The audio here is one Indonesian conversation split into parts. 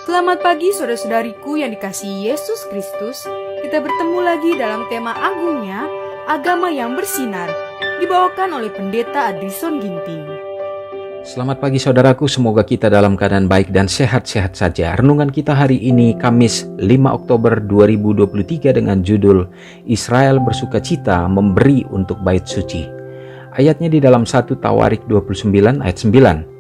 Selamat pagi saudara-saudariku yang dikasihi Yesus Kristus. Kita bertemu lagi dalam tema agungnya, agama yang bersinar, dibawakan oleh Pendeta Adrison Ginting. Selamat pagi saudaraku, semoga kita dalam keadaan baik dan sehat-sehat saja. Renungan kita hari ini Kamis 5 Oktober 2023 dengan judul Israel bersukacita memberi untuk bait suci. Ayatnya di dalam 1 Tawarik 29 ayat 9.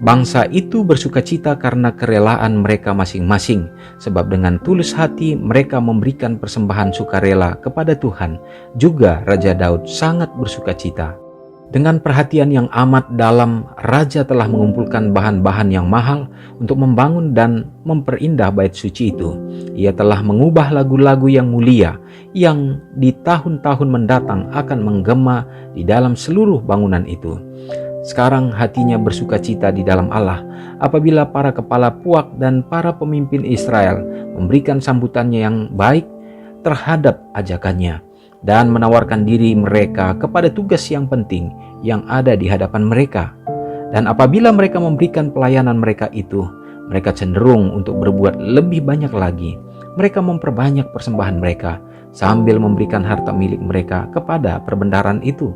Bangsa itu bersukacita karena kerelaan mereka masing-masing, sebab dengan tulus hati mereka memberikan persembahan sukarela kepada Tuhan. Juga Raja Daud sangat bersukacita. Dengan perhatian yang amat dalam, Raja telah mengumpulkan bahan-bahan yang mahal untuk membangun dan memperindah bait suci itu. Ia telah mengubah lagu-lagu yang mulia yang di tahun-tahun mendatang akan menggema di dalam seluruh bangunan itu. Sekarang hatinya bersukacita di dalam Allah apabila para kepala puak dan para pemimpin Israel memberikan sambutannya yang baik terhadap ajakannya dan menawarkan diri mereka kepada tugas yang penting yang ada di hadapan mereka. Dan apabila mereka memberikan pelayanan mereka itu, mereka cenderung untuk berbuat lebih banyak lagi. Mereka memperbanyak persembahan mereka sambil memberikan harta milik mereka kepada perbendaharaan itu.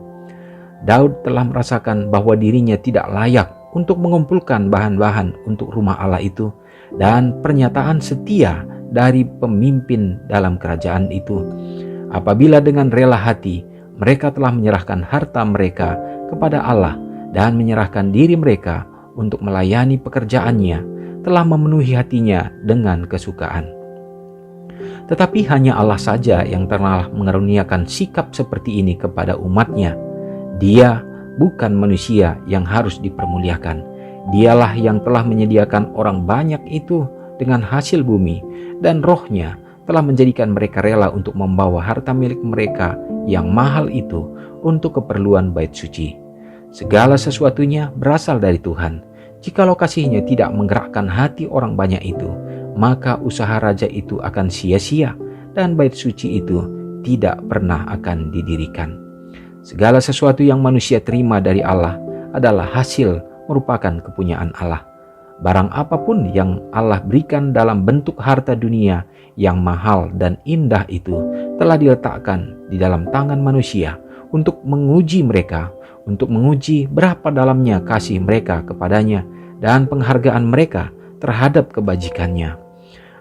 Daud telah merasakan bahwa dirinya tidak layak untuk mengumpulkan bahan-bahan untuk rumah Allah itu, dan pernyataan setia dari pemimpin dalam kerajaan itu. Apabila dengan rela hati mereka telah menyerahkan harta mereka kepada Allah dan menyerahkan diri mereka untuk melayani pekerjaannya, telah memenuhi hatinya dengan kesukaan. Tetapi hanya Allah saja yang telah mengaruniakan sikap seperti ini kepada umatnya. Dia bukan manusia yang harus dipermuliakan. Dialah yang telah menyediakan orang banyak itu dengan hasil bumi, dan rohnya telah menjadikan mereka rela untuk membawa harta milik mereka yang mahal itu untuk keperluan bait suci. Segala sesuatunya berasal dari Tuhan. Jikalau kasihnya tidak menggerakkan hati orang banyak itu, maka usaha raja itu akan sia-sia dan bait suci itu tidak pernah akan didirikan. Segala sesuatu yang manusia terima dari Allah adalah hasil merupakan kepunyaan Allah. Barang apapun yang Allah berikan dalam bentuk harta dunia yang mahal dan indah itu telah diletakkan di dalam tangan manusia untuk menguji mereka, untuk menguji berapa dalamnya kasih mereka kepadanya dan penghargaan mereka terhadap kebajikannya.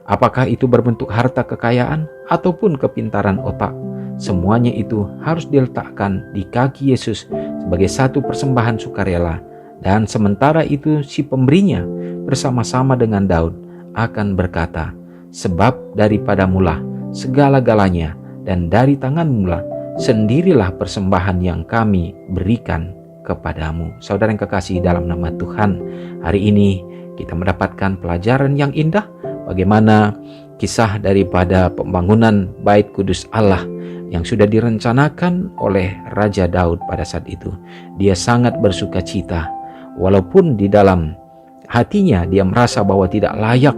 Apakah itu berbentuk harta kekayaan ataupun kepintaran otak, semuanya itu harus diletakkan di kaki Yesus sebagai satu persembahan sukarela. Dan sementara itu si pemberinya bersama-sama dengan Daud akan berkata, sebab daripadamulah segala-galanya, dan dari tanganmulah sendirilah persembahan yang kami berikan kepadamu. Saudara yang kekasih dalam nama Tuhan, hari ini kita mendapatkan pelajaran yang indah bagaimana kisah daripada pembangunan bait kudus Allah yang sudah direncanakan oleh Raja Daud pada saat itu. Dia sangat bersukacita walaupun di dalam hatinya dia merasa bahwa tidak layak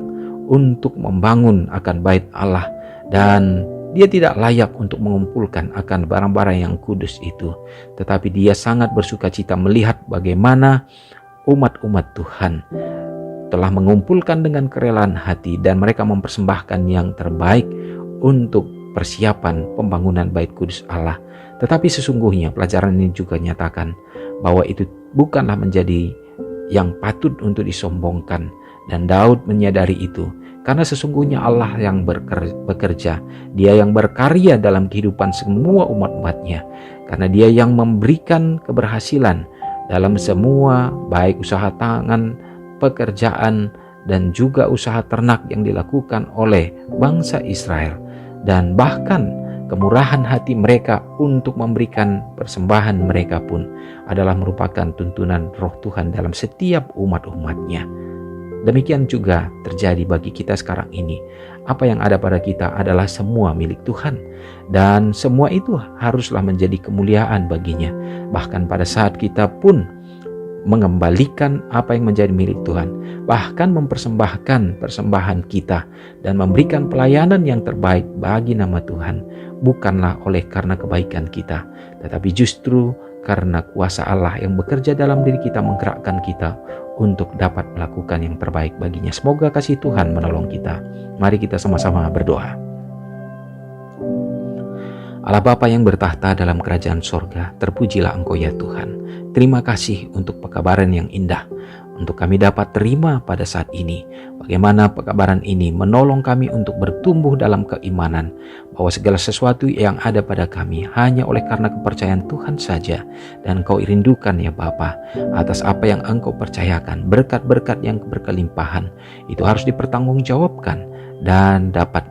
untuk membangun akan bait Allah, dan dia tidak layak untuk mengumpulkan akan barang-barang yang kudus itu. Tetapi dia sangat bersukacita melihat bagaimana umat-umat Tuhan telah mengumpulkan dengan kerelaan hati dan mereka mempersembahkan yang terbaik untuk persiapan pembangunan bait kudus Allah. Tetapi sesungguhnya pelajaran ini juga nyatakan bahwa itu bukanlah menjadi yang patut untuk disombongkan, dan Daud menyadari itu karena sesungguhnya Allah yang bekerja, dia yang berkarya dalam kehidupan semua umat-umatnya, karena dia yang memberikan keberhasilan dalam semua baik usaha tangan, pekerjaan, dan juga usaha ternak yang dilakukan oleh bangsa Israel. Dan bahkan kemurahan hati mereka untuk memberikan persembahan mereka pun adalah merupakan tuntunan roh Tuhan dalam setiap umat-umatnya. Demikian juga terjadi bagi kita sekarang ini. Apa yang ada pada kita adalah semua milik Tuhan, dan semua itu haruslah menjadi kemuliaan baginya. Bahkan pada saat kita pun mengembalikan apa yang menjadi milik Tuhan, bahkan mempersembahkan persembahan kita dan memberikan pelayanan yang terbaik bagi nama Tuhan, bukanlah oleh karena kebaikan kita, tetapi justru karena kuasa Allah yang bekerja dalam diri kita menggerakkan kita untuk dapat melakukan yang terbaik baginya. Semoga kasih Tuhan menolong kita. Mari kita sama-sama berdoa. Allah Bapa yang bertahta dalam kerajaan sorga, terpujilah Engkau ya Tuhan. Terima kasih untuk pekabaran yang indah, untuk kami dapat terima pada saat ini. Bagaimana pekabaran ini menolong kami untuk bertumbuh dalam keimanan, bahwa segala sesuatu yang ada pada kami hanya oleh karena kepercayaan Tuhan saja. Dan Engkau rindukan ya Bapa, atas apa yang Engkau percayakan, berkat-berkat yang berkelimpahan, itu harus dipertanggungjawabkan dan dapat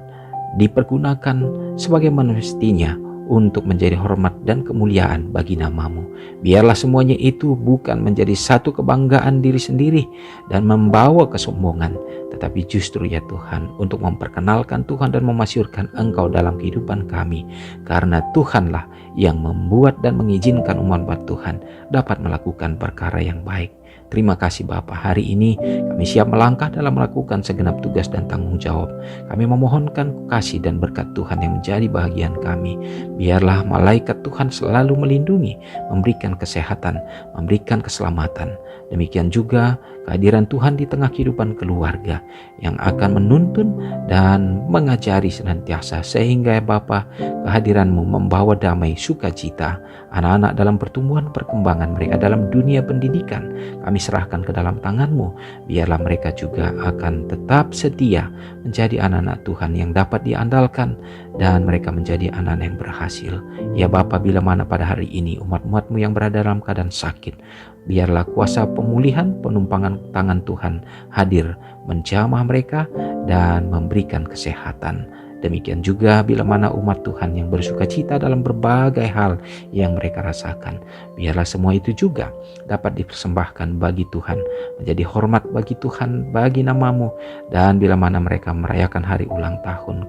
dipergunakan sebagaimana mestinya untuk menjadi hormat dan kemuliaan bagi nama-Mu. Biarlah semuanya itu bukan menjadi satu kebanggaan diri sendiri dan membawa kesombongan, tetapi justru ya Tuhan untuk memperkenalkan Tuhan dan memasyurkan Engkau dalam kehidupan kami. Karena Tuhanlah yang membuat dan mengizinkan umat Tuhan dapat melakukan perkara yang baik. Terima kasih Bapa, hari ini kami siap melangkah dalam melakukan segenap tugas dan tanggung jawab. Kami memohonkan kasih dan berkat Tuhan yang menjadi bahagian kami. Biarlah malaikat Tuhan selalu melindungi, memberikan kesehatan, memberikan keselamatan. Demikian juga kehadiran Tuhan di tengah kehidupan keluarga yang akan menuntun dan mengajari senantiasa, sehingga ya Bapa, kehadiran-Mu membawa damai, sukacita, anak-anak dalam pertumbuhan perkembangan mereka dalam dunia pendidikan. Kami serahkan ke dalam tangan-Mu. Biarlah mereka juga akan tetap setia menjadi anak-anak Tuhan yang dapat diandalkan, dan mereka menjadi anak-anak yang berhasil. Ya Bapa, bila mana pada hari ini umat-umat-Mu yang berada dalam keadaan sakit, biarlah kuasa pemulihan, penumpangan tangan Tuhan hadir menjamah mereka dan memberikan kesehatan. Demikian juga bila mana umat Tuhan yang bersuka cita dalam berbagai hal yang mereka rasakan, biarlah semua itu juga dapat dipersembahkan bagi Tuhan, menjadi hormat bagi Tuhan, bagi nama-Mu. Dan bila mana mereka merayakan hari ulang tahun,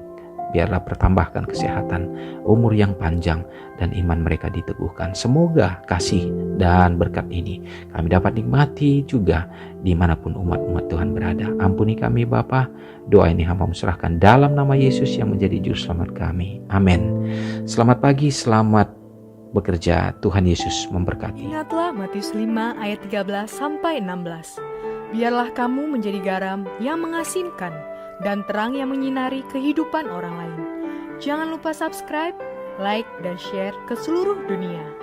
biarlah pertambahkan kesehatan, umur yang panjang, dan iman mereka diteguhkan. Semoga kasih dan berkat ini kami dapat nikmati juga dimanapun umat-umat Tuhan berada. Ampuni kami Bapa, doa ini hamba serahkan dalam nama Yesus yang menjadi juru selamat kami. Amin. Selamat pagi, selamat bekerja. Tuhan Yesus memberkati. Ingatlah Matius 5 ayat 13-16. Biarlah kamu menjadi garam yang mengasinkan dan terang yang menyinari kehidupan orang lain. Jangan lupa subscribe, like, dan share ke seluruh dunia.